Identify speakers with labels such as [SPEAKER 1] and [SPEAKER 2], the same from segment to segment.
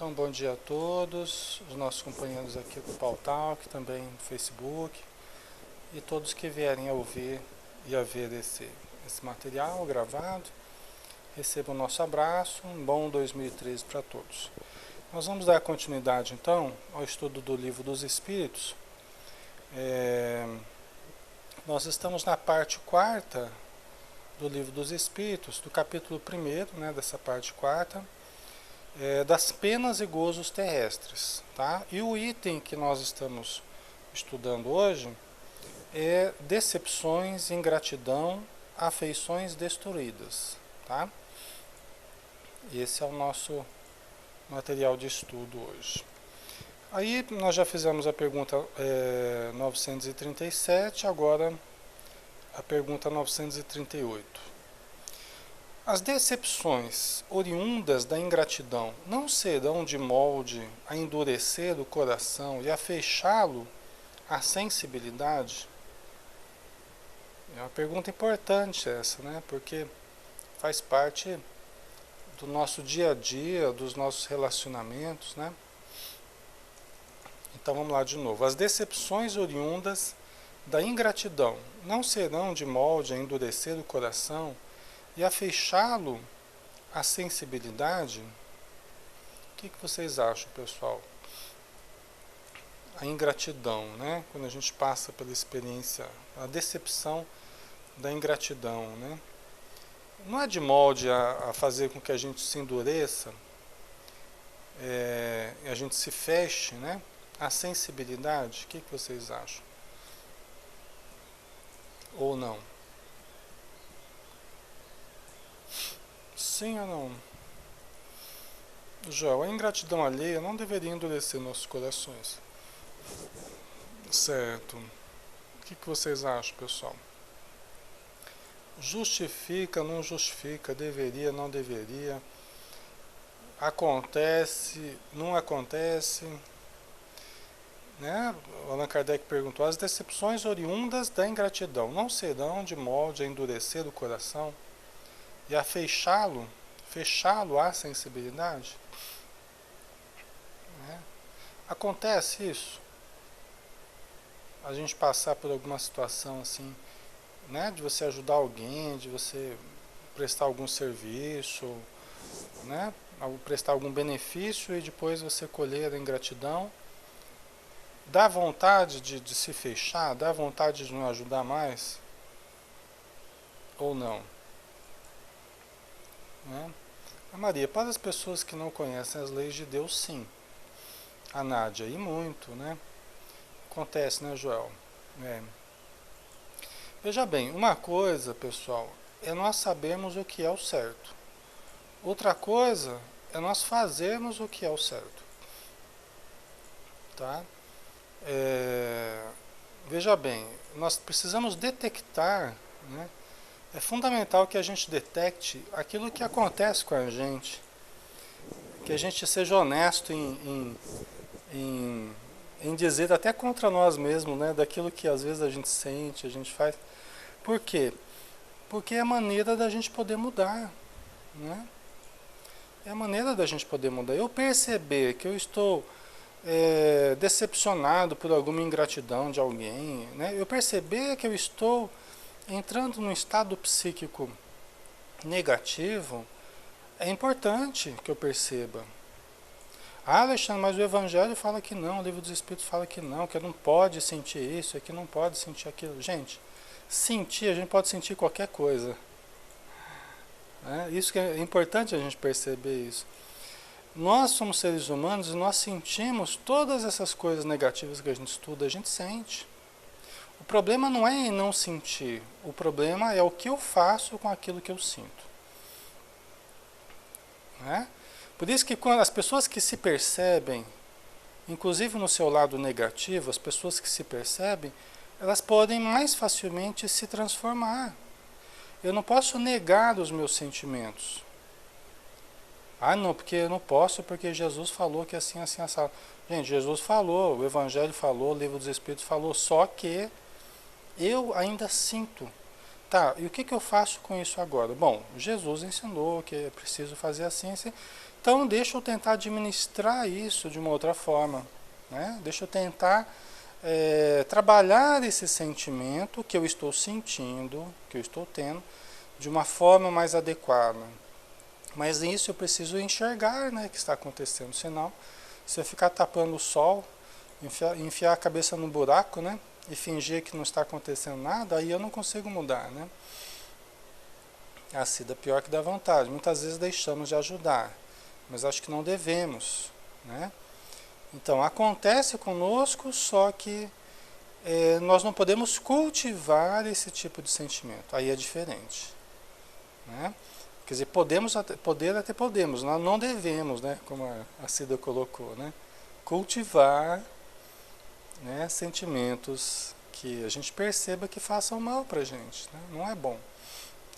[SPEAKER 1] Então, bom dia a todos, os nossos companheiros aqui do Pautalk, também no Facebook, e todos que vierem a ouvir e a ver esse material gravado, recebam o nosso abraço, um bom 2013 para todos. Nós vamos dar continuidade, então, ao estudo do Livro dos Espíritos. Nós estamos na parte 4ª do Livro dos Espíritos, do capítulo 1º, né, dessa parte 4ª, das penas e gozos terrestres, tá? E o item que nós estamos estudando hoje é decepções, ingratidão, afeições destruídas, tá? Esse é o nosso material de estudo hoje. Aí nós já fizemos a pergunta 937, agora a pergunta 938. As decepções oriundas da ingratidão não serão de molde a endurecer o coração e a fechá-lo à sensibilidade? É uma pergunta importante essa, né? Porque faz parte do nosso dia a dia, dos nossos relacionamentos, né? Então vamos lá de novo. As decepções oriundas da ingratidão não serão de molde a endurecer o coração e a fechá-lo à sensibilidade? O que vocês acham, pessoal? A ingratidão, né? Quando a gente passa pela experiência, a decepção da ingratidão, né? Não é de molde a fazer com que a gente se endureça, a gente se feche, né? A sensibilidade, o que vocês acham? Ou não? Sim ou não? Joel, a ingratidão alheia não deveria endurecer nossos corações. Certo. O que vocês acham, pessoal? Justifica, não justifica, deveria, não deveria, acontece, não acontece, né? Allan Kardec perguntou: as decepções oriundas da ingratidão não serão de molde a endurecer o coração e a fechá-lo à sensibilidade? Né? Acontece isso? A gente passar por alguma situação assim, né, de você ajudar alguém, de você prestar algum serviço, né, prestar algum benefício e depois você colher a ingratidão. Dá vontade de se fechar? Dá vontade de não ajudar mais? Ou não? Né? A Maria, para as pessoas que não conhecem as leis de Deus, sim. A Nádia, e muito, né? Acontece, né, Joel? Veja bem, uma coisa, pessoal, é nós sabermos o que é o certo. Outra coisa é nós fazermos o que é o certo. Tá? Veja bem, nós precisamos detectar, né? É fundamental que a gente detecte aquilo que acontece com a gente, que a gente seja honesto em dizer até contra nós mesmos, né? Daquilo que às vezes a gente sente, a gente faz. Por quê? Porque é a maneira da gente poder mudar, né? É a maneira da gente poder mudar. Eu perceber que eu estou decepcionado por alguma ingratidão de alguém, né? Eu perceber que eu estou entrando num estado psíquico negativo, é importante que eu perceba. Ah, Alexandre, mas o Evangelho fala que não, o Livro dos Espíritos fala que não pode sentir isso, que não pode sentir aquilo. Gente, sentir, a gente pode sentir qualquer coisa. Isso que é importante a gente perceber isso. Nós somos seres humanos e nós sentimos todas essas coisas negativas que a gente estuda, a gente sente. O problema não é em não sentir, o problema é o que eu faço com aquilo que eu sinto. Né? Por isso que quando as pessoas que se percebem, inclusive no seu lado negativo, as pessoas que se percebem, elas podem mais facilmente se transformar. Eu não posso negar os meus sentimentos. Ah, não, porque eu não posso, porque Jesus falou que assim, assim, assim. Gente, Jesus falou, o Evangelho falou, o Livro dos Espíritos falou, só que eu ainda sinto. Tá, e o que eu faço com isso agora? Bom, Jesus ensinou que é preciso fazer assim, assim. Então deixa eu tentar administrar isso de uma outra forma, né? Deixa eu tentar trabalhar esse sentimento que eu estou sentindo, que eu estou tendo, de uma forma mais adequada. Mas isso eu preciso enxergar, né, que está acontecendo, senão, se eu ficar tapando o sol, enfiar a cabeça no buraco, né, e fingir que não está acontecendo nada, aí eu não consigo mudar, né. Assim, dá pior que dá vontade. Muitas vezes deixamos de ajudar, mas acho que não devemos, né. Então, acontece conosco, só que nós não podemos cultivar esse tipo de sentimento. Aí é diferente, né? Quer dizer, poder até podemos, nós não devemos, né? Como a Cida colocou, né? Cultivar, né, sentimentos que a gente perceba que façam mal pra gente, né? Não é bom,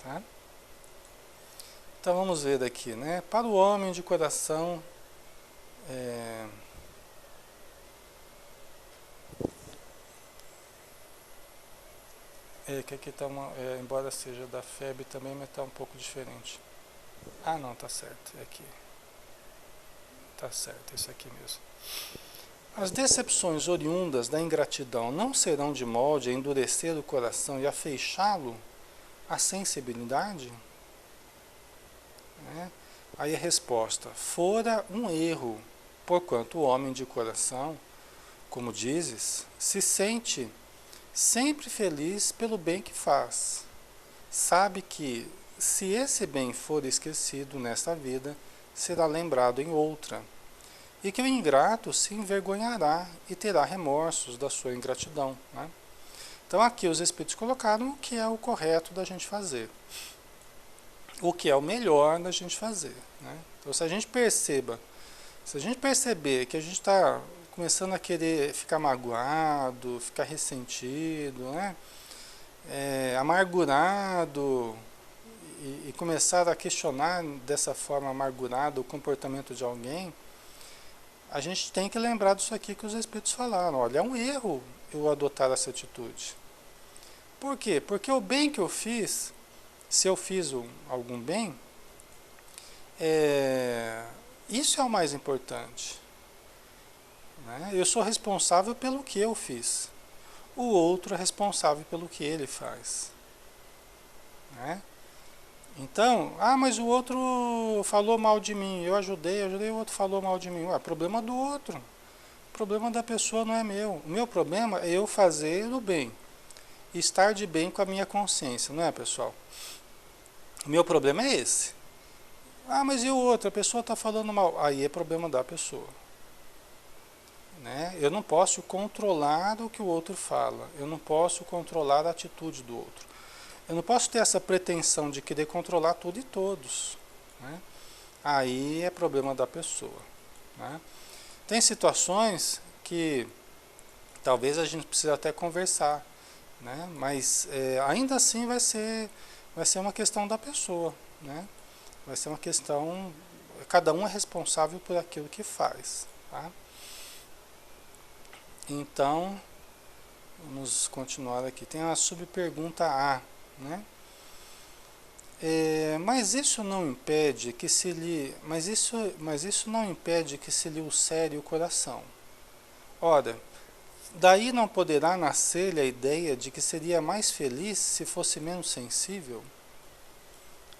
[SPEAKER 1] tá? Então vamos ver daqui, né? Para o homem de coração, que aqui está embora seja da FEB também, mas está um pouco diferente. Ah, não, tá certo, é aqui. Tá certo, esse aqui mesmo. As decepções oriundas da ingratidão não serão de molde a endurecer o coração e a fechá-lo à sensibilidade? Né? Aí a resposta: fora um erro, porquanto o homem de coração, como dizes, se sente sempre feliz pelo bem que faz. Sabe que, se esse bem for esquecido nesta vida, será lembrado em outra. E que o ingrato se envergonhará e terá remorsos da sua ingratidão. Né? Então aqui os Espíritos colocaram o que é o correto da gente fazer. O que é o melhor da gente fazer. Né? Então se a gente perceber que a gente está começando a querer ficar magoado, ficar ressentido, né? Amargurado, e começar a questionar dessa forma amargurada o comportamento de alguém, a gente tem que lembrar disso aqui que os Espíritos falaram. Olha, é um erro eu adotar essa atitude. Por quê? Porque o bem que eu fiz, se eu fiz algum bem, isso é o mais importante. Né? Eu sou responsável pelo que eu fiz. O outro é responsável pelo que ele faz. Né? Então, mas o outro falou mal de mim, eu ajudei, o outro falou mal de mim. Problema do outro. O problema da pessoa não é meu. O meu problema é eu fazer o bem. Estar de bem com a minha consciência, não é, pessoal? O meu problema é esse. Mas e o outro? A pessoa está falando mal. Aí é problema da pessoa. Né? Eu não posso controlar o que o outro fala. Eu não posso controlar a atitude do outro. Eu não posso ter essa pretensão de querer controlar tudo e todos. Né? Aí é problema da pessoa. Né? Tem situações que talvez a gente precise até conversar. Né? Mas ainda assim vai ser uma questão da pessoa. Né? Vai ser uma questão... Cada um é responsável por aquilo que faz. Tá? Então, vamos continuar aqui. Tem a subpergunta A, né? Mas isso não impede que se lhe, mas isso não impede que se lhe ulcere o coração. Ora, daí não poderá nascer-lhe a ideia de que seria mais feliz se fosse menos sensível?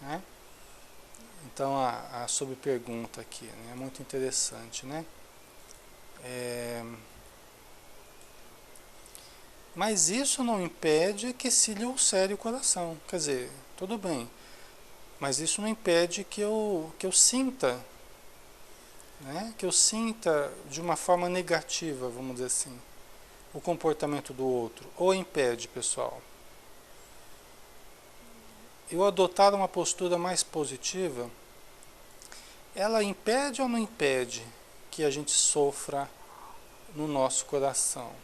[SPEAKER 1] Né? Então a subpergunta aqui, né, é muito interessante, né? Mas isso não impede que se lhe ulcere o coração. Quer dizer, tudo bem. Mas isso não impede que eu sinta, né? Que eu sinta de uma forma negativa, vamos dizer assim, o comportamento do outro. Ou impede, pessoal? Eu adotar uma postura mais positiva, ela impede ou não impede que a gente sofra no nosso coração?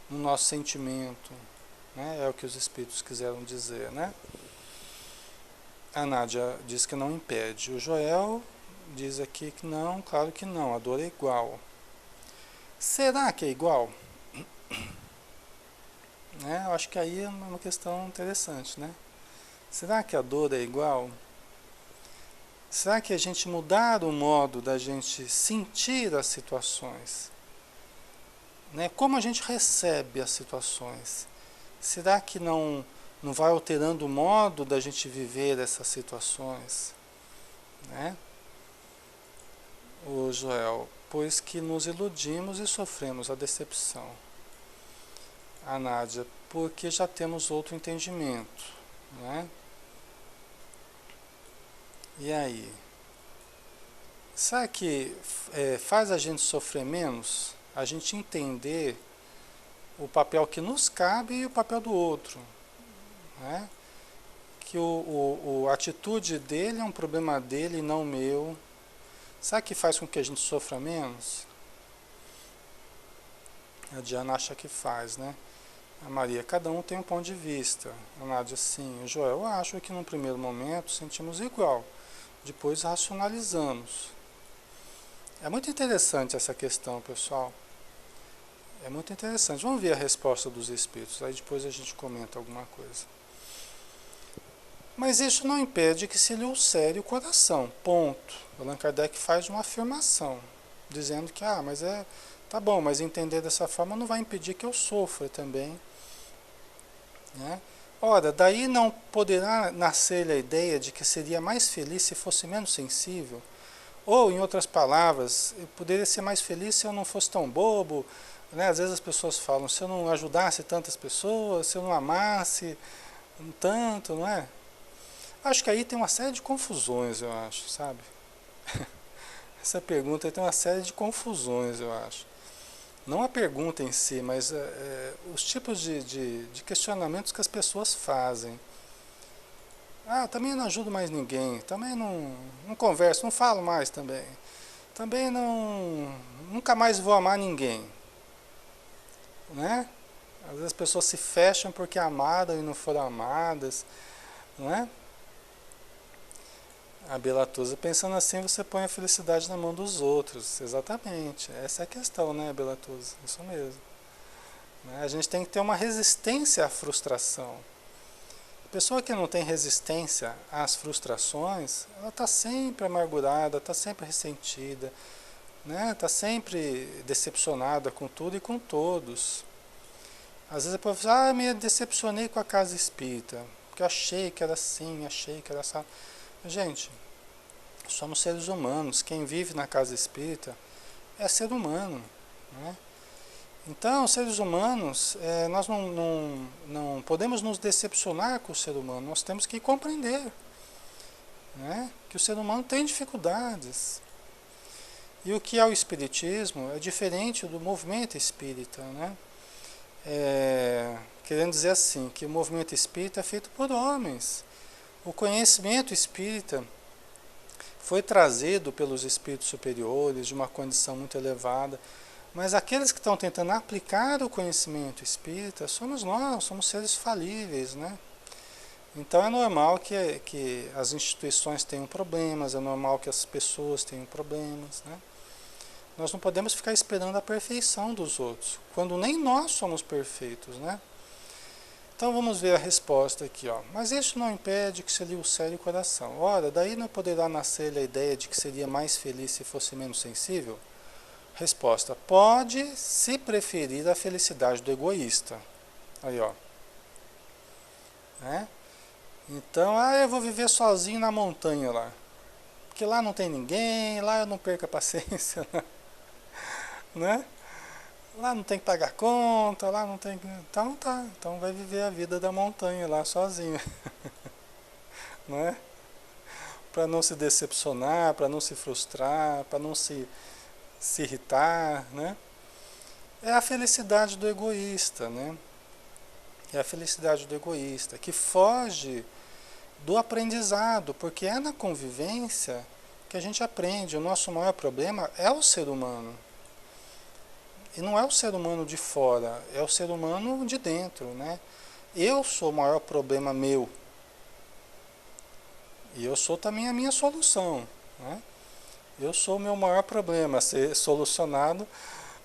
[SPEAKER 1] No nosso sentimento, né? É o que os Espíritos quiseram dizer, né? A Nádia diz que não impede. O Joel diz aqui que não, claro que não, a dor é igual. Será que é igual? Né? Eu acho que aí é uma questão interessante, né? Será que a dor é igual? Será que a gente mudar o modo da gente sentir as situações, né? Como a gente recebe as situações, será que não vai alterando o modo da gente viver essas situações, né? O Joel, pois que nos iludimos e sofremos a decepção. A Nádia, porque já temos outro entendimento, né? E aí? Sabe que faz a gente sofrer menos? A gente entender o papel que nos cabe e o papel do outro, né? Que a atitude dele é um problema dele e não meu. Sabe que faz com que a gente sofra menos? A Diana acha que faz, né? A Maria, cada um tem um ponto de vista. A Nádia, sim. O Joel, eu acho que num primeiro momento sentimos igual. Depois racionalizamos. É muito interessante essa questão, pessoal. É muito interessante. Vamos ver a resposta dos espíritos. Aí depois a gente comenta alguma coisa. Mas isso não impede que se lhe ulcere o coração. Ponto. Allan Kardec faz uma afirmação, dizendo que, mas tá bom, mas entender dessa forma não vai impedir que eu sofra também, né? Ora, daí não poderá nascer a ideia de que seria mais feliz se fosse menos sensível? Ou, em outras palavras, eu poderia ser mais feliz se eu não fosse tão bobo, né? Às vezes as pessoas falam, se eu não ajudasse tantas pessoas, se eu não amasse tanto, não é? Acho que aí tem uma série de confusões, eu acho, sabe? Essa pergunta aí tem uma série de confusões, eu acho. Não a pergunta em si, mas os tipos de questionamentos que as pessoas fazem. Também não ajudo mais ninguém, também não converso, não falo mais também. Também nunca mais vou amar ninguém. Né? Às vezes as pessoas se fecham porque amaram e não foram amadas. Não é? A Belatusa, pensando assim, você põe a felicidade na mão dos outros. Exatamente. Essa é a questão, né, Belatusa? Isso mesmo. A gente tem que ter uma resistência à frustração. A pessoa que não tem resistência às frustrações, ela está sempre amargurada, está sempre ressentida, né? Está sempre decepcionada com tudo e com todos. Às vezes a pessoa fala, me decepcionei com a casa espírita, porque eu achei que era assim, achei que era assim. Gente, somos seres humanos. Quem vive na casa espírita é ser humano, né? Então, seres humanos, nós não podemos nos decepcionar com o ser humano. Nós temos que compreender, né, que o ser humano tem dificuldades. E o que é o espiritismo é diferente do movimento espírita, né? Querendo dizer assim, que o movimento espírita é feito por homens. O conhecimento espírita foi trazido pelos espíritos superiores de uma condição muito elevada, mas aqueles que estão tentando aplicar o conhecimento espírita somos nós, somos seres falíveis, né? Então é normal que as instituições tenham problemas, é normal que as pessoas tenham problemas, né? Nós não podemos ficar esperando a perfeição dos outros, quando nem nós somos perfeitos, né? Então vamos ver a resposta aqui, ó. Mas isso não impede que se lhe ulcere o coração. Ora, daí não poderá nascer a ideia de que seria mais feliz se fosse menos sensível? Resposta: pode, se preferir, a felicidade do egoísta. Aí, ó. Né? Então, eu vou viver sozinho na montanha lá. Porque lá não tem ninguém, lá eu não perco a paciência. Né? Lá não tem que pagar conta, lá não tem que... Então tá, então vai viver a vida da montanha lá sozinho. Não é? Para não se decepcionar, para não se frustrar, para não se irritar, né? É a felicidade do egoísta, né? É a felicidade do egoísta, que foge do aprendizado, porque é na convivência que a gente aprende. O nosso maior problema é o ser humano. E não é o ser humano de fora, é o ser humano de dentro, né? Eu sou o maior problema meu. E eu sou também a minha solução, né? Eu sou o meu maior problema a ser solucionado.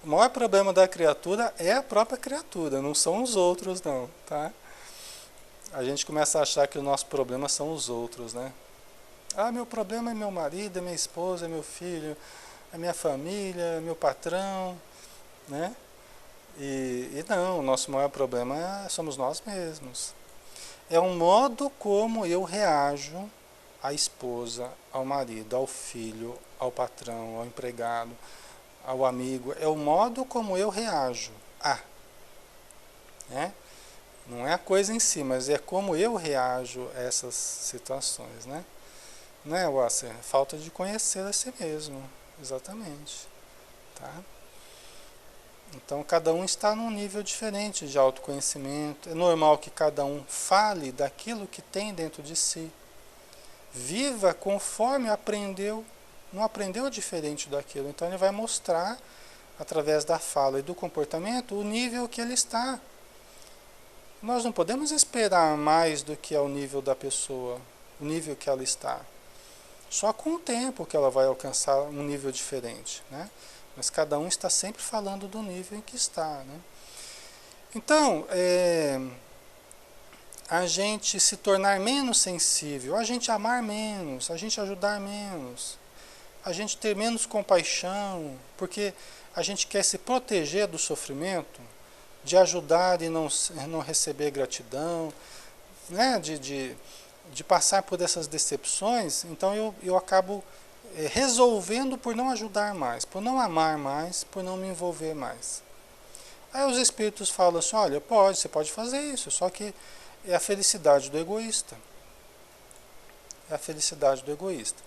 [SPEAKER 1] O maior problema da criatura é a própria criatura, não são os outros não, tá? A gente começa a achar que o nosso problema são os outros, né? Ah, meu problema é meu marido, é minha esposa, é meu filho, é minha família, é meu patrão, né? E não, o nosso maior problema somos nós mesmos. É o modo como eu reajo à esposa, ao marido, ao filho, ao patrão, ao empregado, ao amigo. É o modo como eu reajo. Né? Não é a coisa em si, mas é como eu reajo a essas situações, né? Né, Wasser? Falta de conhecer a si mesmo, exatamente, tá? Então cada um está num nível diferente de autoconhecimento. É normal que cada um fale daquilo que tem dentro de si. Viva conforme aprendeu, não aprendeu diferente daquilo. Então ele vai mostrar, através da fala e do comportamento, o nível que ele está. Nós não podemos esperar mais do que é o nível da pessoa, o nível que ela está. Só com o tempo que ela vai alcançar um nível diferente, né? Mas cada um está sempre falando do nível em que está, né? Então, a gente se tornar menos sensível, a gente amar menos, a gente ajudar menos, a gente ter menos compaixão, porque a gente quer se proteger do sofrimento, de ajudar e não receber gratidão, né? De passar por essas decepções. Então eu acabo resolvendo por não ajudar mais, por não amar mais, por não me envolver mais. Aí os espíritos falam assim, olha, você pode fazer isso, só que é a felicidade do egoísta. É a felicidade do egoísta.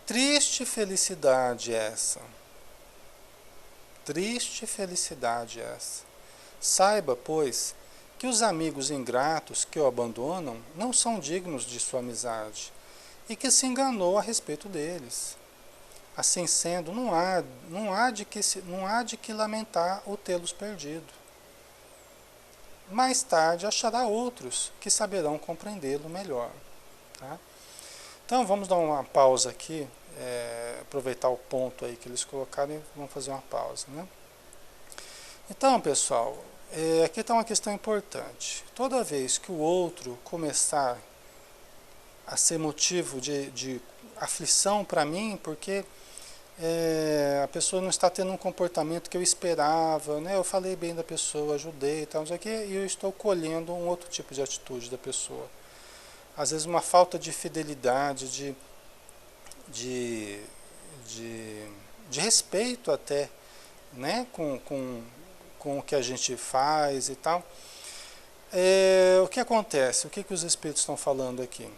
[SPEAKER 1] Triste felicidade essa. Triste felicidade essa. Saiba, pois, que os amigos ingratos que o abandonam não são dignos de sua amizade e que se enganou a respeito deles. Assim sendo, não há de que lamentar o tê-los perdido. Mais tarde achará outros que saberão compreendê-lo melhor. Tá? Então vamos dar uma pausa aqui, aproveitar o ponto aí que eles colocaram e vamos fazer uma pausa, né? Então, pessoal, aqui está uma questão importante. Toda vez que o outro começar a ser motivo de aflição para mim, porque a pessoa não está tendo um comportamento que eu esperava, né? Eu falei bem da pessoa, ajudei e tal, não sei o quê, e eu estou colhendo um outro tipo de atitude da pessoa. Às vezes uma falta de fidelidade, de, de respeito até, né? Com o que a gente faz e tal. O que acontece? O que os espíritos estão falando aqui?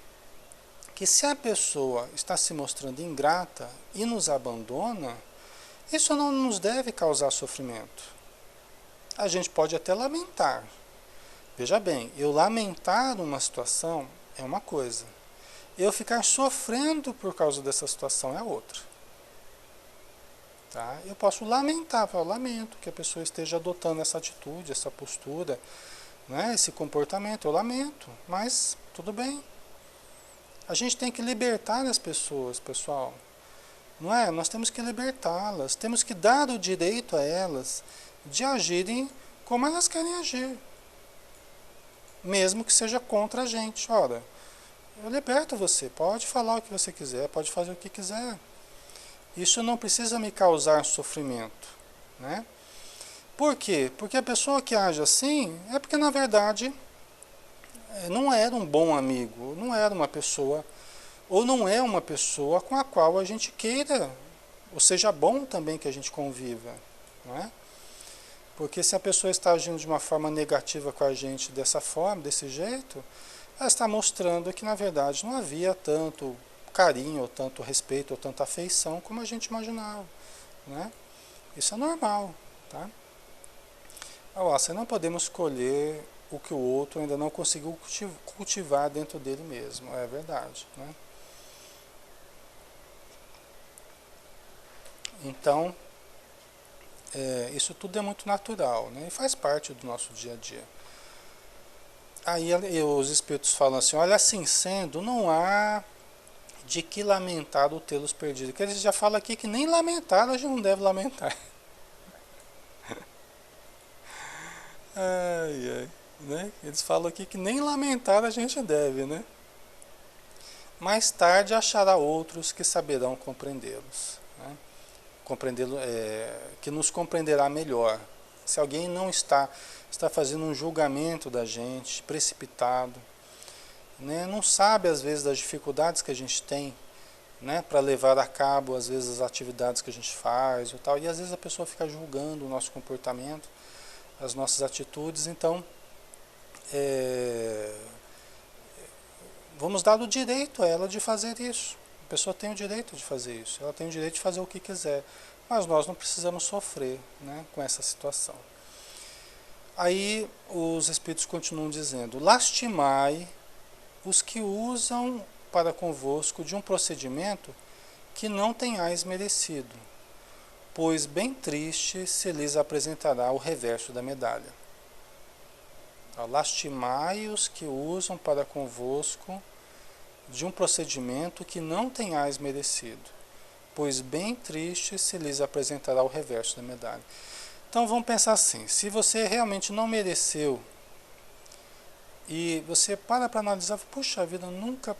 [SPEAKER 1] Que se a pessoa está se mostrando ingrata e nos abandona, isso não nos deve causar sofrimento. A gente pode até lamentar. Veja bem, eu lamentar uma situação é uma coisa. Eu ficar sofrendo por causa dessa situação é outra. Tá? Eu posso lamentar, eu lamento que a pessoa esteja adotando essa atitude, essa postura, né, esse comportamento, eu lamento, mas tudo bem. A gente tem que libertar as pessoas, pessoal. Não é? Nós temos que libertá-las, temos que dar o direito a elas de agirem como elas querem agir. Mesmo que seja contra a gente. Ora, eu liberto você, pode falar o que você quiser, pode fazer o que quiser. Isso não precisa me causar sofrimento, né? Por quê? Porque a pessoa que age assim é porque, na verdade, não era um bom amigo, não era uma pessoa, ou não é uma pessoa com a qual a gente queira, ou seja bom também que a gente conviva, não é? Porque se a pessoa está agindo de uma forma negativa com a gente dessa forma, desse jeito, ela está mostrando que, na verdade, não havia tanto carinho, ou tanto respeito, ou tanta afeição como a gente imaginava, né? Isso é normal, tá? Você não podemos escolher o que o outro ainda não conseguiu cultivar dentro dele mesmo, é verdade, né? Então, isso tudo é muito natural, né? E faz parte do nosso dia a dia. Aí os espíritos falam assim, olha, assim sendo, não há de que lamentar o tê-los perdido. Porque eles já falam aqui que nem lamentar a gente não deve lamentar. Ai, ai. né? Eles falam aqui que nem lamentar a gente deve, né? Mais tarde achará outros que saberão compreendê-los, né? Compreendê-lo, que nos compreenderá melhor. Se alguém não está fazendo um julgamento da gente, precipitado, né? Não sabe às vezes das dificuldades que a gente tem, né, para levar a cabo às vezes as atividades que a gente faz e tal, e às vezes a pessoa fica julgando o nosso comportamento, as nossas atitudes, então é, vamos dar o direito a ela de fazer isso. A pessoa tem o direito de fazer isso, ela tem o direito de fazer o que quiser, mas nós não precisamos sofrer, né, com essa situação. Aí os espíritos continuam dizendo: lastimai os que usam para convosco de um procedimento que não tenhais merecido, pois bem triste se lhes apresentará o reverso da medalha. Lastimai os que usam para convosco de um procedimento que não tenhais merecido, pois bem triste se lhes apresentará o reverso da medalha. Então vamos pensar assim: se você realmente não mereceu e você para analisar, puxa vida, nunca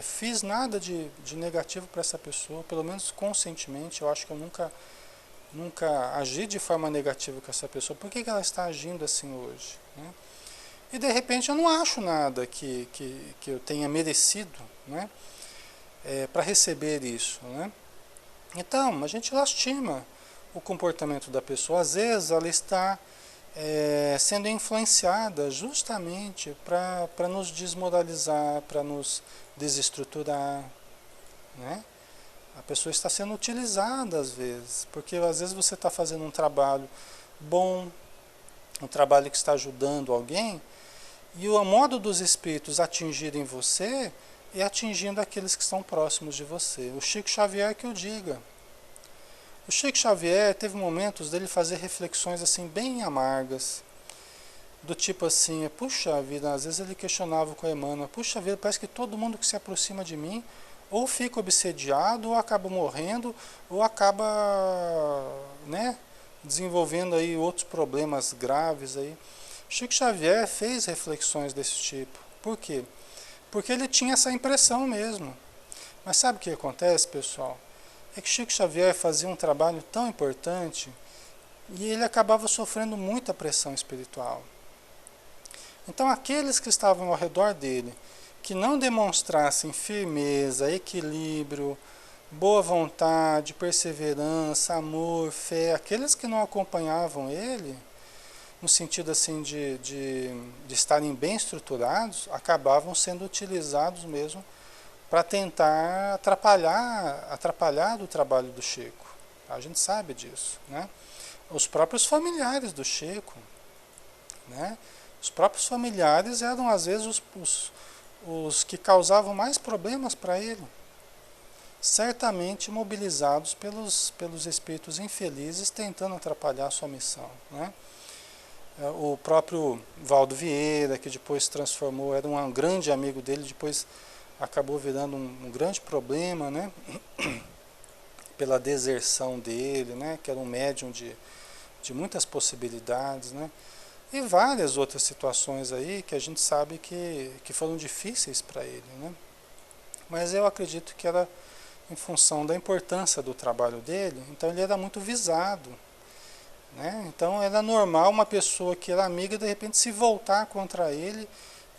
[SPEAKER 1] fiz nada de negativo para essa pessoa, pelo menos conscientemente, eu acho que eu nunca agi de forma negativa com essa pessoa, por que ela está agindo assim hoje? Né? E de repente eu não acho nada que eu tenha merecido, né, para receber isso. Né? Então, a gente lastima o comportamento da pessoa, às vezes ela está sendo influenciada justamente para nos desmoralizar, para nos desestruturar, né? A pessoa está sendo utilizada às vezes, porque às vezes você está fazendo um trabalho bom, um trabalho que está ajudando alguém, e o modo dos espíritos atingirem você é atingindo aqueles que estão próximos de você. O Chico Xavier que o diga. O Chico Xavier teve momentos dele fazer reflexões assim bem amargas, do tipo assim, puxa vida, às vezes ele questionava com a Emmanuel, puxa vida, parece que todo mundo que se aproxima de mim ou fica obsediado, ou acaba morrendo, ou acaba, né, desenvolvendo aí outros problemas graves aí. Chico Xavier fez reflexões desse tipo. Por quê? Porque ele tinha essa impressão mesmo. Mas sabe o que acontece, pessoal? É que Chico Xavier fazia um trabalho tão importante e ele acabava sofrendo muita pressão espiritual. Então aqueles que estavam ao redor dele, que não demonstrassem firmeza, equilíbrio, boa vontade, perseverança, amor, fé, aqueles que não acompanhavam ele, no sentido assim de estarem bem estruturados, acabavam sendo utilizados mesmo para tentar atrapalhar o trabalho do Chico. A gente sabe disso, né? Os próprios familiares do Chico, né? Os próprios familiares eram às vezes os que causavam mais problemas para ele, certamente mobilizados pelos espíritos infelizes tentando atrapalhar a sua missão, né? O próprio Valdo Vieira, que depois se transformou, era um grande amigo dele, depois acabou virando um grande problema, né? Pela deserção dele, né? Que era um médium de muitas possibilidades, né? E várias outras situações aí que a gente sabe que foram difíceis para ele, né? Mas eu acredito que era em função da importância do trabalho dele, então ele era muito visado, né? Então era normal uma pessoa que era amiga de repente se voltar contra ele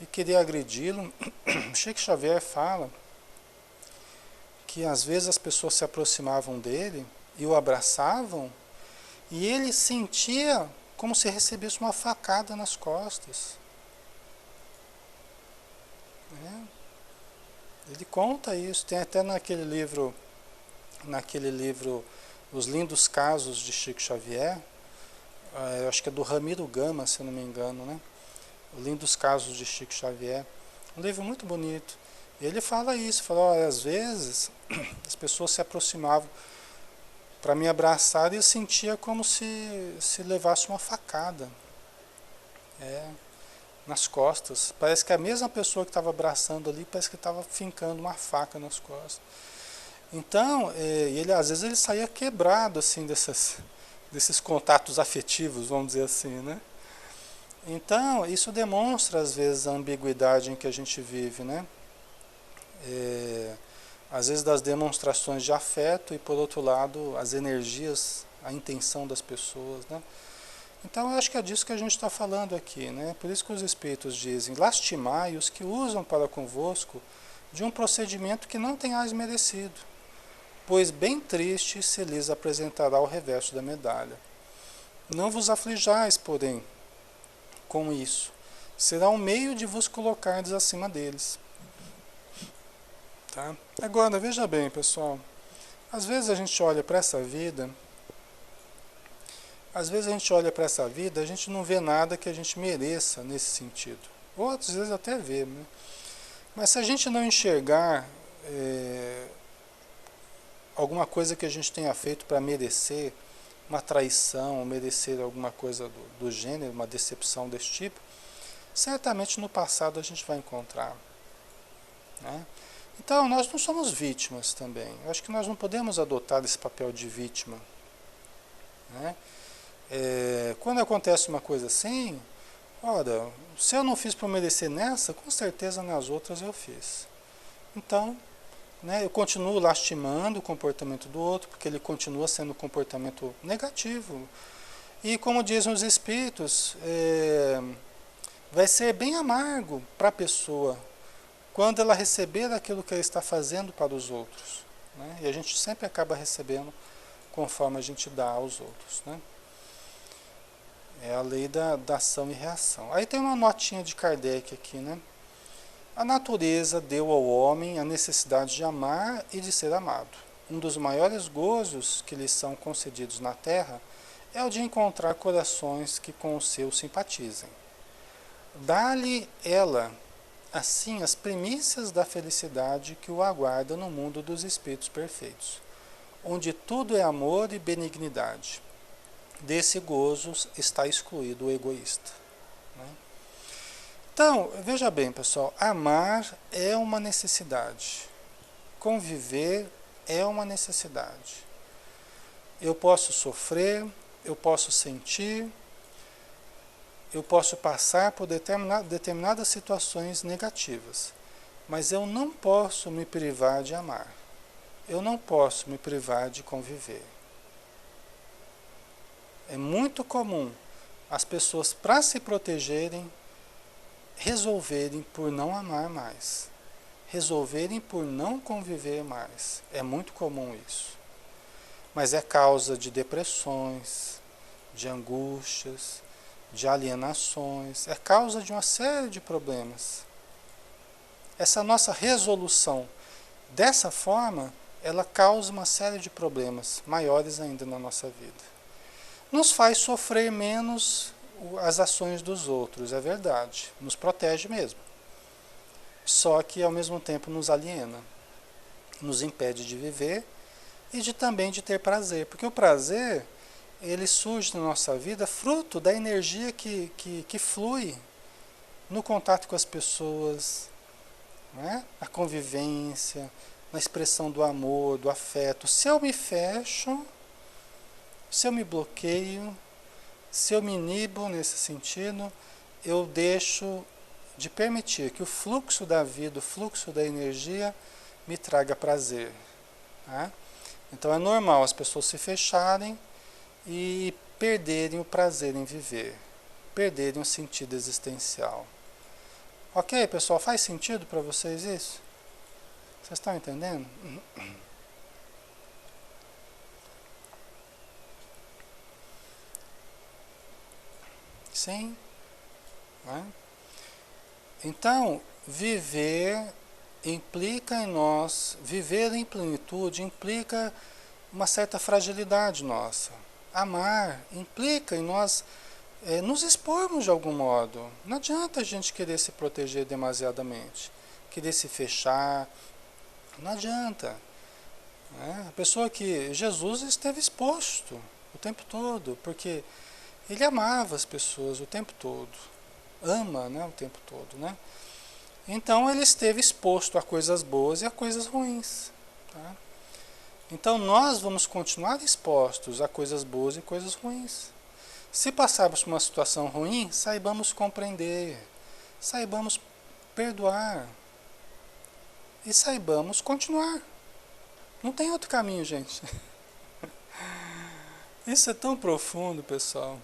[SPEAKER 1] e querer agredi-lo. Chico Xavier fala que às vezes as pessoas se aproximavam dele e o abraçavam e ele sentia como se recebesse uma facada nas costas. Ele conta isso, tem até naquele livro Os Lindos Casos de Chico Xavier, eu acho que é do Ramiro Gama, se eu não me engano, né? Os Lindos Casos de Chico Xavier, um livro muito bonito. E ele fala isso, fala, às vezes as pessoas se aproximavam para me abraçar e eu sentia como se levasse uma facada nas costas. Parece que a mesma pessoa que estava abraçando ali, parece que estava fincando uma faca nas costas. Então, ele, às vezes ele saía quebrado assim desses contatos afetivos, vamos dizer assim, né? Então, isso demonstra às vezes a ambiguidade em que a gente vive, né? Às vezes das demonstrações de afeto e por outro lado as energias, a intenção das pessoas, né? Então eu acho que é disso que a gente está falando aqui, né? Por isso que os espíritos dizem, lastimai os que usam para convosco de um procedimento que não tenhais merecido, pois bem triste se lhes apresentará o reverso da medalha. Não vos aflijais, porém, com isso. Será um meio de vos colocardes acima deles. Tá? Agora, veja bem, pessoal. Às vezes a gente olha para essa vida, a gente não vê nada que a gente mereça nesse sentido. Ou às vezes até vê, né? Mas se a gente não enxergar alguma coisa que a gente tenha feito para merecer uma traição, merecer alguma coisa do gênero, uma decepção desse tipo, certamente no passado a gente vai encontrar. Né? Então, nós não somos vítimas também. Eu acho que nós não podemos adotar esse papel de vítima. Né? Quando acontece uma coisa assim, olha, se eu não fiz para merecer nessa, com certeza nas outras eu fiz. Então, né, eu continuo lastimando o comportamento do outro, porque ele continua sendo um comportamento negativo. E como dizem os espíritos, vai ser bem amargo para a pessoa quando ela receber aquilo que ela está fazendo para os outros. Né? E a gente sempre acaba recebendo conforme a gente dá aos outros. Né? É a lei da ação e reação. Aí tem uma notinha de Kardec aqui, né? A natureza deu ao homem a necessidade de amar e de ser amado. Um dos maiores gozos que lhe são concedidos na terra é o de encontrar corações que com o seu simpatizem. Dá-lhe ela, assim, as primícias da felicidade que o aguarda no mundo dos espíritos perfeitos, onde tudo é amor e benignidade. Desse gozo está excluído o egoísta. Né? Então, veja bem, pessoal, amar é uma necessidade. Conviver é uma necessidade. Eu posso sofrer, eu posso sentir, eu posso passar por determinadas situações negativas, mas eu não posso me privar de amar. Eu não posso me privar de conviver. É muito comum as pessoas, para se protegerem, resolverem por não amar mais, resolverem por não conviver mais. É muito comum isso. Mas é causa de depressões, de angústias, de alienações, é causa de uma série de problemas. Essa nossa resolução dessa forma, ela causa uma série de problemas maiores ainda na nossa vida. Nos faz sofrer menos as ações dos outros, é verdade, nos protege mesmo. Só que ao mesmo tempo nos aliena, nos impede de viver e também de ter prazer, porque o prazer, ele surge na nossa vida fruto da energia que flui no contato com as pessoas, né? A convivência, na expressão do amor, do afeto. Se eu me fecho, se eu me bloqueio, se eu me inibo nesse sentido, eu deixo de permitir que o fluxo da vida, o fluxo da energia me traga prazer. Né? Então é normal as pessoas se fecharem e perderem o prazer em viver, perderem o sentido existencial. Ok, pessoal, faz sentido para vocês isso? Vocês estão entendendo? Sim. Né? Então, viver implica em nós, viver em plenitude implica uma certa fragilidade nossa. Amar implica em nós nos expormos de algum modo. Não adianta a gente querer se proteger demasiadamente, querer se fechar, não adianta. Né? A pessoa que Jesus esteve exposto o tempo todo, porque ele amava as pessoas o tempo todo, ama, né, o tempo todo, né? Então ele esteve exposto a coisas boas e a coisas ruins. Tá? Então nós vamos continuar expostos a coisas boas e coisas ruins. Se passarmos por uma situação ruim, saibamos compreender, saibamos perdoar e saibamos continuar. Não tem outro caminho, gente. Isso é tão profundo, pessoal.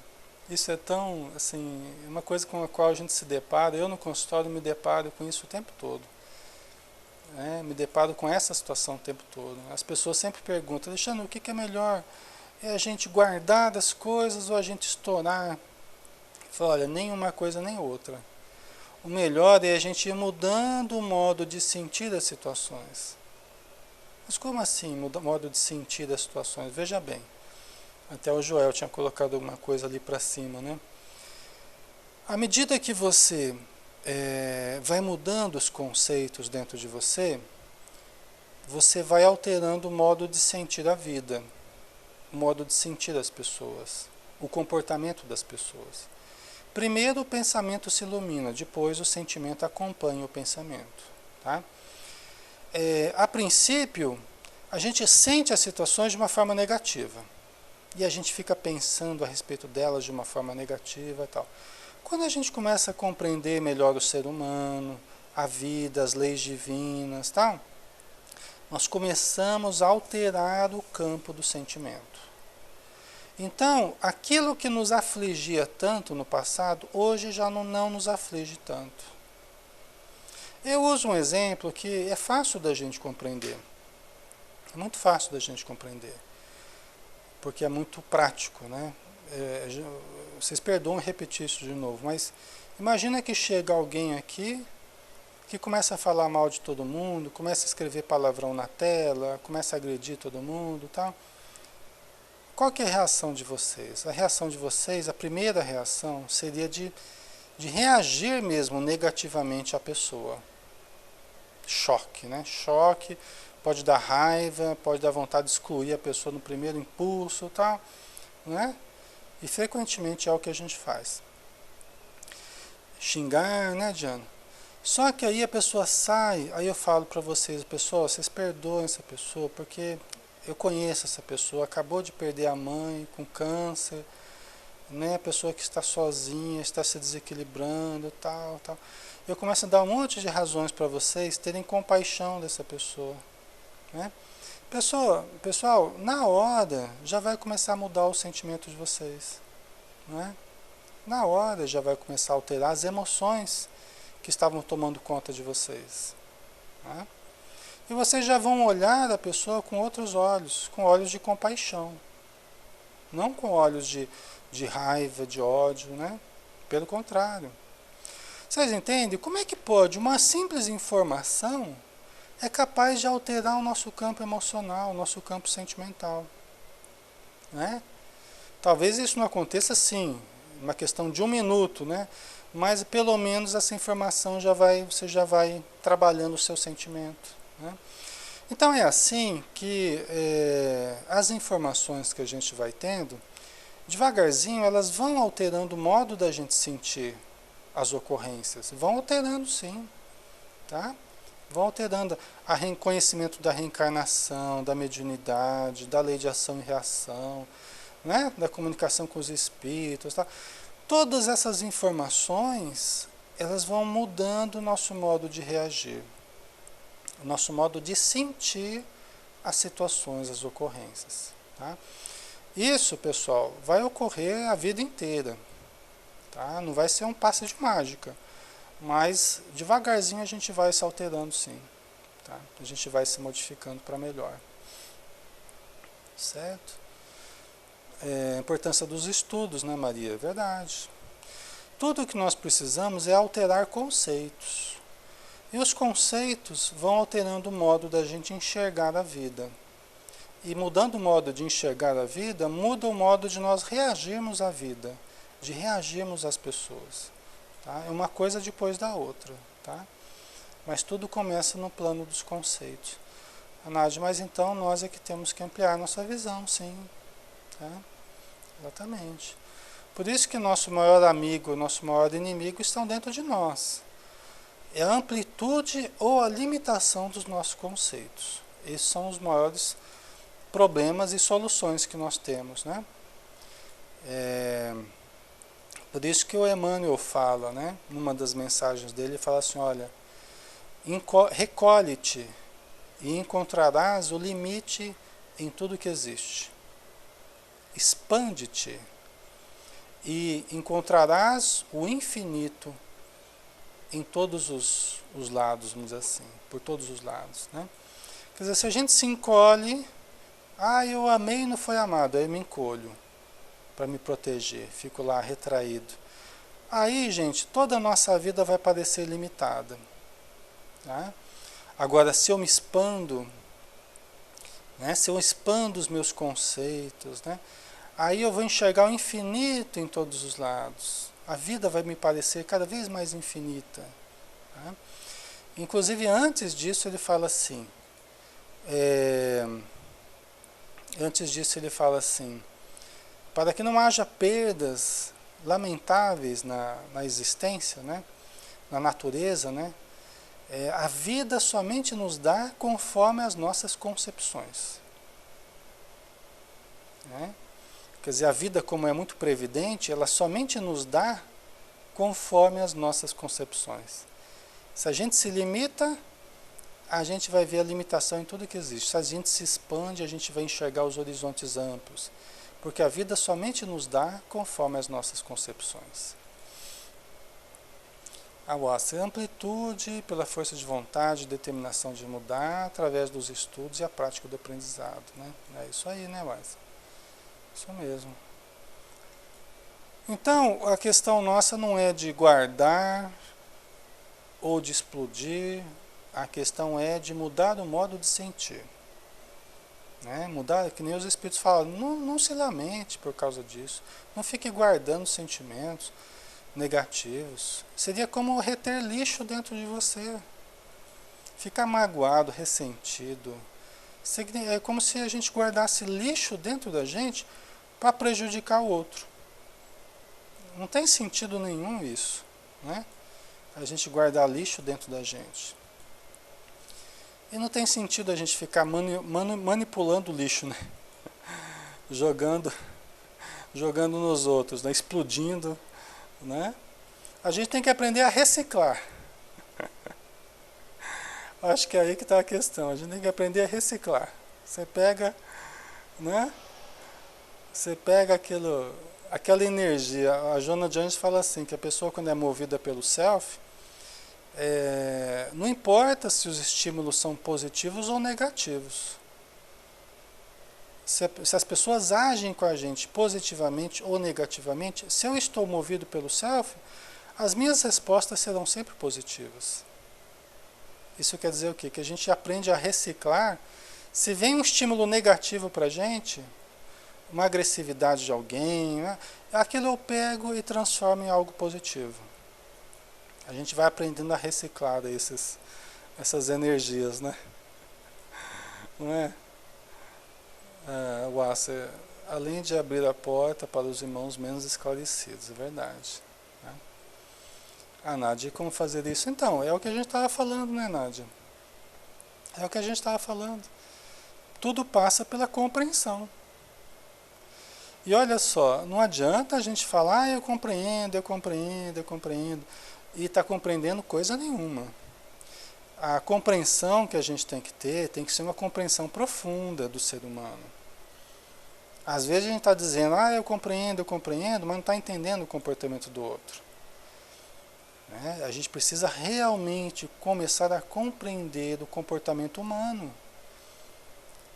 [SPEAKER 1] Isso é tão, assim, uma coisa com a qual a gente se depara. Eu no consultório me deparo com isso o tempo todo. Me deparo com essa situação o tempo todo. As pessoas sempre perguntam, Alexandre, o que é melhor? É a gente guardar as coisas ou a gente estourar? Eu falo, olha, nem uma coisa nem outra. O melhor é a gente ir mudando o modo de sentir as situações. Mas como assim, o modo de sentir as situações? Veja bem. Até o Joel tinha colocado alguma coisa ali para cima, né? À medida que você vai mudando os conceitos dentro de você, você vai alterando o modo de sentir a vida, o modo de sentir as pessoas, o comportamento das pessoas. Primeiro o pensamento se ilumina, depois o sentimento acompanha o pensamento. Tá? A princípio, a gente sente as situações de uma forma negativa. E a gente fica pensando a respeito delas de uma forma negativa e tal. Quando a gente começa a compreender melhor o ser humano, a vida, as leis divinas, tal, nós começamos a alterar o campo do sentimento. Então, aquilo que nos afligia tanto no passado, hoje já não nos aflige tanto. Eu uso um exemplo que é fácil da gente compreender. É muito fácil da gente compreender. Porque é muito prático, né? Vocês perdoam repetir isso de novo, mas imagina que chega alguém aqui que começa a falar mal de todo mundo, começa a escrever palavrão na tela, começa a agredir todo mundo, tal. Qual que é a reação de vocês? A reação de vocês, a primeira reação seria de reagir mesmo negativamente à pessoa. Choque, né? Choque. Pode dar raiva, pode dar vontade de excluir a pessoa no primeiro impulso, tal, né? E frequentemente é o que a gente faz. Xingar, né, Diana? Só que aí a pessoa sai, aí eu falo para vocês, pessoal, vocês perdoem essa pessoa, porque eu conheço essa pessoa, acabou de perder a mãe com câncer, né? A pessoa que está sozinha, está se desequilibrando, tal. Eu começo a dar um monte de razões para vocês terem compaixão dessa pessoa. Né? Pessoal, na hora já vai começar a mudar o sentimento de vocês. Né? Na hora já vai começar a alterar as emoções que estavam tomando conta de vocês. Né? E vocês já vão olhar a pessoa com outros olhos, com olhos de compaixão. Não com olhos de raiva, de ódio, né? Pelo contrário. Vocês entendem? Como é que pode uma simples informação é capaz de alterar o nosso campo emocional, o nosso campo sentimental. Né? Talvez isso não aconteça assim, uma questão de um minuto, né? Mas pelo menos essa informação você já vai trabalhando o seu sentimento. Né? Então é assim que as informações que a gente vai tendo, devagarzinho elas vão alterando o modo da gente sentir as ocorrências. Vão alterando sim. Tá? Vão alterando o reconhecimento da reencarnação, da mediunidade, da lei de ação e reação, né? Da comunicação com os espíritos. Tá? Todas essas informações, elas vão mudando o nosso modo de reagir, o nosso modo de sentir as situações, as ocorrências. Tá? Isso, pessoal, vai ocorrer a vida inteira. Tá? Não vai ser um passe de mágica. Mas devagarzinho a gente vai se alterando sim. Tá? A gente vai se modificando para melhor. Certo? A importância dos estudos, né, Maria? É verdade. Tudo o que nós precisamos é alterar conceitos. E os conceitos vão alterando o modo da gente enxergar a vida. E mudando o modo de enxergar a vida, muda o modo de nós reagirmos à vida, de reagirmos às pessoas. Tá? É uma coisa depois da outra. Tá? Mas tudo começa no plano dos conceitos. Nádia, mas então nós é que temos que ampliar nossa visão, sim. Tá? Exatamente. Por isso que nosso maior amigo, nosso maior inimigo estão dentro de nós. É a amplitude ou a limitação dos nossos conceitos. Esses são os maiores problemas e soluções que nós temos. Né? Por isso que o Emmanuel fala, né, numa das mensagens dele, ele fala assim, olha, recolhe-te e encontrarás o limite em tudo que existe. Expande-te e encontrarás o infinito em todos os lados, vamos dizer assim, por todos os lados, né? Quer dizer, se a gente se encolhe, eu amei e não foi amado, aí eu me encolho para me proteger, fico lá retraído. Aí, gente, toda a nossa vida vai parecer limitada. Tá? Agora, se eu me expando, né, se eu expando os meus conceitos, né, aí eu vou enxergar o infinito em todos os lados. A vida vai me parecer cada vez mais infinita. Tá? Inclusive, antes disso, ele fala assim, para que não haja perdas lamentáveis na existência, né, na natureza, né, a vida somente nos dá conforme as nossas concepções. Né? Quer dizer, a vida, como é muito previdente, ela somente nos dá conforme as nossas concepções. Se a gente se limita, a gente vai ver a limitação em tudo que existe. Se a gente se expande, a gente vai enxergar os horizontes amplos. Porque a vida somente nos dá conforme as nossas concepções. A amplitude pela força de vontade, determinação de mudar, através dos estudos e a prática do aprendizado. Né? É isso aí, né, Watson? Isso mesmo. Então, a questão nossa não é de guardar ou de explodir, a questão é de mudar o modo de sentir. Né? Mudar, que nem os espíritos falam, não se lamente por causa disso, não fique guardando sentimentos negativos. Seria como reter lixo dentro de você, ficar magoado, ressentido. É como se a gente guardasse lixo dentro da gente para prejudicar o outro. Não tem sentido nenhum isso, né? A gente guardar lixo dentro da gente. E não tem sentido a gente ficar manipulando o lixo, né? Jogando nos outros, né? Explodindo, né? A gente tem que aprender a reciclar. Acho que é aí que está a questão. A gente tem que aprender a reciclar. Você pega, né? Você pega aquela energia. A Joana Jones fala assim, que a pessoa, quando é movida pelo self, não importa se os estímulos são positivos ou negativos. Se as pessoas agem com a gente positivamente ou negativamente, se eu estou movido pelo self, as minhas respostas serão sempre positivas. Isso quer dizer o quê? Que a gente aprende a reciclar. Se vem um estímulo negativo para a gente, uma agressividade de alguém, né, aquilo eu pego e transformo em algo positivo. A gente vai aprendendo a reciclar essas energias, né? Não é? Além de abrir a porta para os irmãos menos esclarecidos, é verdade. Né? Nádia, e como fazer isso? Então, é o que a gente estava falando, né, Nádia? É o que a gente estava falando. Tudo passa pela compreensão. E olha só, não adianta a gente falar, eu compreendo, e está compreendendo coisa nenhuma. A compreensão que a gente tem que ter, tem que ser uma compreensão profunda do ser humano. Às vezes a gente está dizendo, eu compreendo, mas não está entendendo o comportamento do outro. Né? A gente precisa realmente começar a compreender o comportamento humano.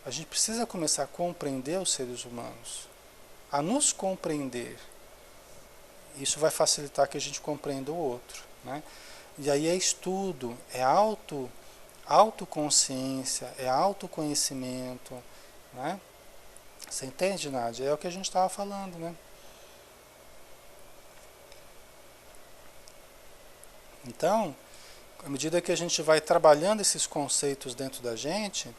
[SPEAKER 1] A gente precisa começar a compreender os seres humanos, a nos compreender. Isso vai facilitar que a gente compreenda o outro. Né? E aí é estudo, é autoconsciência, é autoconhecimento. Né? Você entende, Nádia? É o que a gente estava falando, né? Então, à medida que a gente vai trabalhando esses conceitos dentro da gente,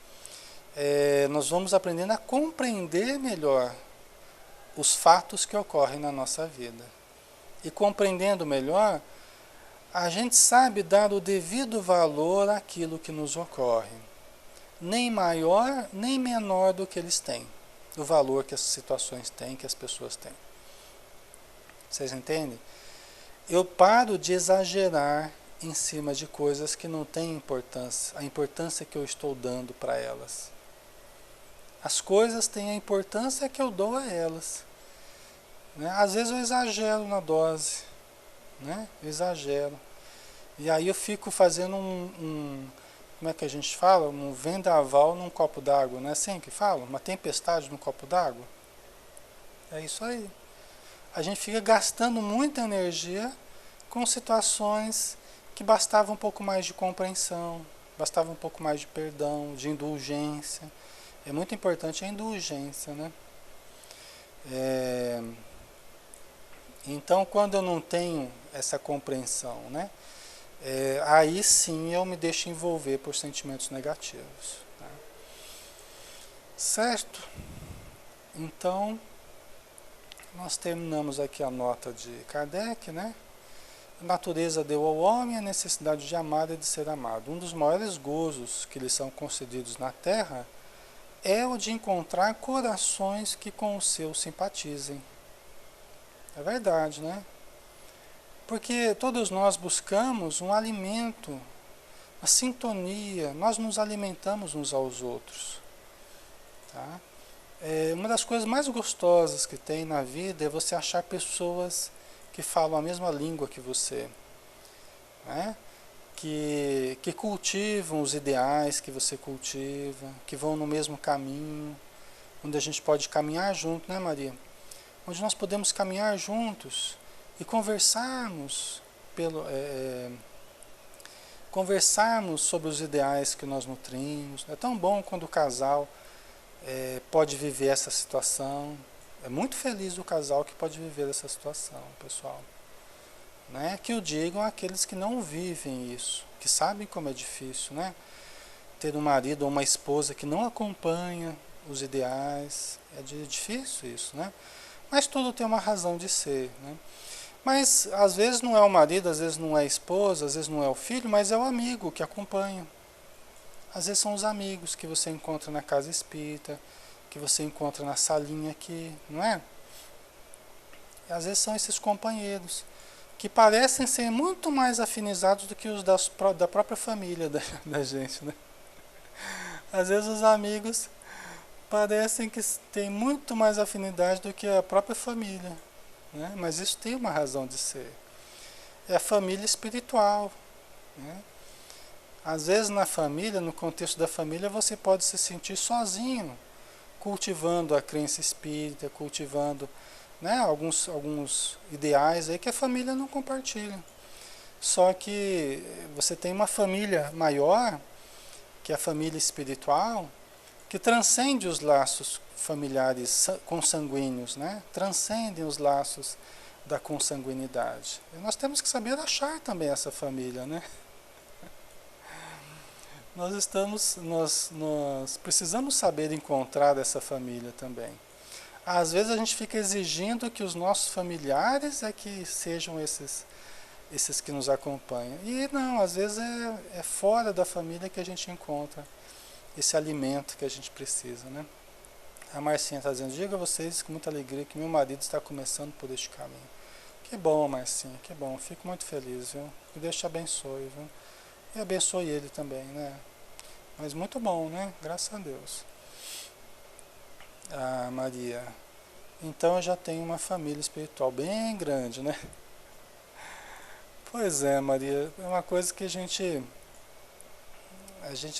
[SPEAKER 1] nós vamos aprendendo a compreender melhor os fatos que ocorrem na nossa vida. E compreendendo melhor, a gente sabe dar o devido valor àquilo que nos ocorre. Nem maior, nem menor do que eles têm. Do valor que as situações têm, que as pessoas têm. Vocês entendem? Eu paro de exagerar em cima de coisas que não têm importância, a importância que eu estou dando para elas. As coisas têm a importância que eu dou a elas. Né? Às vezes eu exagero na dose, né? Eu exagero. E aí eu fico fazendo como é que a gente fala? Um vendaval num copo d'água, não é assim que fala? Uma tempestade num copo d'água. É isso aí. A gente fica gastando muita energia com situações que bastava um pouco mais de compreensão, bastava um pouco mais de perdão, de indulgência. É muito importante a indulgência, né? Então, quando eu não tenho essa compreensão, né? Aí sim eu me deixo envolver por sentimentos negativos. Tá? Certo? Então, nós terminamos aqui a nota de Kardec, né? A natureza deu ao homem a necessidade de amar e de ser amado. Um dos maiores gozos que lhe são concedidos na Terra é o de encontrar corações que com o seu simpatizem. É verdade, né? Porque todos nós buscamos um alimento, a sintonia, nós nos alimentamos uns aos outros. Tá? Uma das coisas mais gostosas que tem na vida é você achar pessoas que falam a mesma língua que você, né? Que cultivam os ideais que você cultiva, que vão no mesmo caminho, onde a gente pode caminhar junto, né, Maria? Onde nós podemos caminhar juntos e conversarmos, conversarmos sobre os ideais que nós nutrimos. É tão bom quando o casal pode viver essa situação. É muito feliz o casal que pode viver essa situação, pessoal. Né? Que o digam aqueles que não vivem isso, que sabem como é difícil, né? Ter um marido ou uma esposa que não acompanha os ideais. É difícil isso, né? Mas tudo tem uma razão de ser, né? Mas às vezes não é o marido, às vezes não é a esposa, às vezes não é o filho, mas é o amigo que acompanha. Às vezes são os amigos que você encontra na casa espírita, que você encontra na salinha aqui, não é? E às vezes são esses companheiros, que parecem ser muito mais afinizados do que os da própria família da gente, né? Às vezes os amigos parecem que têm muito mais afinidade do que a própria família, né? Mas isso tem uma razão de ser. É a família espiritual, né? Às vezes na família, no contexto da família, você pode se sentir sozinho, cultivando a crença espírita, cultivando, né, alguns ideais aí que a família não compartilha. Só que você tem uma família maior, que é a família espiritual, que transcende os laços familiares consanguíneos, né? Transcendem os laços da consanguinidade. E nós temos que saber achar também essa família, né? Nós precisamos saber encontrar essa família também. Às vezes a gente fica exigindo que os nossos familiares é que sejam esses que nos acompanham. E não, às vezes é fora da família que a gente encontra esse alimento que a gente precisa, né? A Marcinha está dizendo, diga a vocês com muita alegria que meu marido está começando por este caminho. Que bom, Marcinha, que bom. Fico muito feliz, viu? Que Deus te abençoe, viu? E abençoe ele também, né? Mas muito bom, né? Graças a Deus. Ah, Maria. Então eu já tenho uma família espiritual bem grande, né? Pois é, Maria. É uma coisa que a gente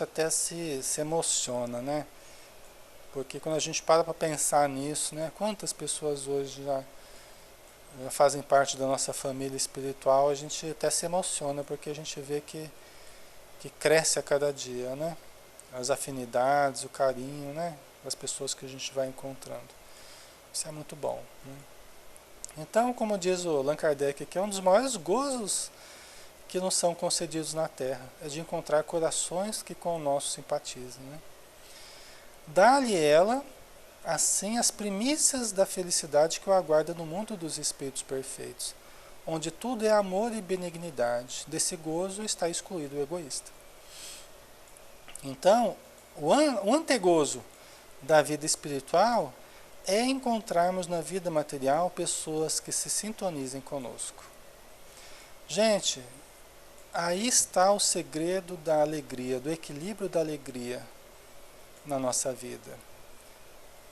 [SPEAKER 1] até se emociona, né? Porque quando a gente para pensar nisso, né? Quantas pessoas hoje já fazem parte da nossa família espiritual, a gente até se emociona, porque a gente vê que cresce a cada dia, né? As afinidades, o carinho, né? Das pessoas que a gente vai encontrando. Isso é muito bom, né? Então, como diz o Allan Kardec, que é um dos maiores gozos que nos são concedidos na Terra, é de encontrar corações que com o nosso simpatizem, né? Dá-lhe ela, assim, as primícias da felicidade que o aguarda no mundo dos espíritos perfeitos, onde tudo é amor e benignidade. Desse gozo está excluído o egoísta. Então, o antegozo da vida espiritual é encontrarmos na vida material pessoas que se sintonizem conosco. Gente, aí está o segredo da alegria, do equilíbrio da alegria na nossa vida.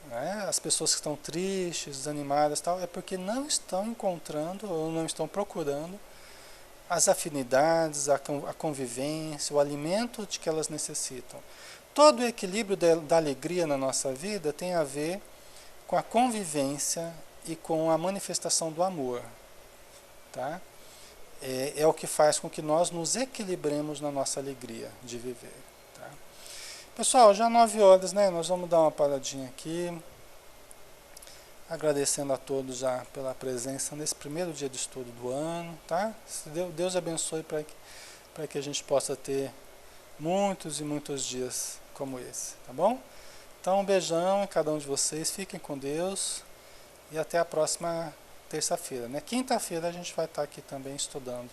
[SPEAKER 1] Né? As pessoas que estão tristes, desanimadas, tal, é porque não estão encontrando ou não estão procurando as afinidades, a convivência, o alimento de que elas necessitam. Todo o equilíbrio da alegria na nossa vida tem a ver com a convivência e com a manifestação do amor. Tá? É o que faz com que nós nos equilibremos na nossa alegria de viver. Tá? Pessoal, já 9 horas, né? Nós vamos dar uma paradinha aqui. Agradecendo a todos já pela presença nesse primeiro dia de estudo do ano. Tá? Deus abençoe para que a gente possa ter muitos e muitos dias como esse. Tá bom? Então, um beijão em cada um de vocês. Fiquem com Deus. E até a próxima terça-feira, né? Quinta-feira a gente vai estar aqui também estudando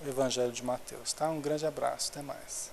[SPEAKER 1] o Evangelho de Mateus, tá? Um grande abraço, até mais.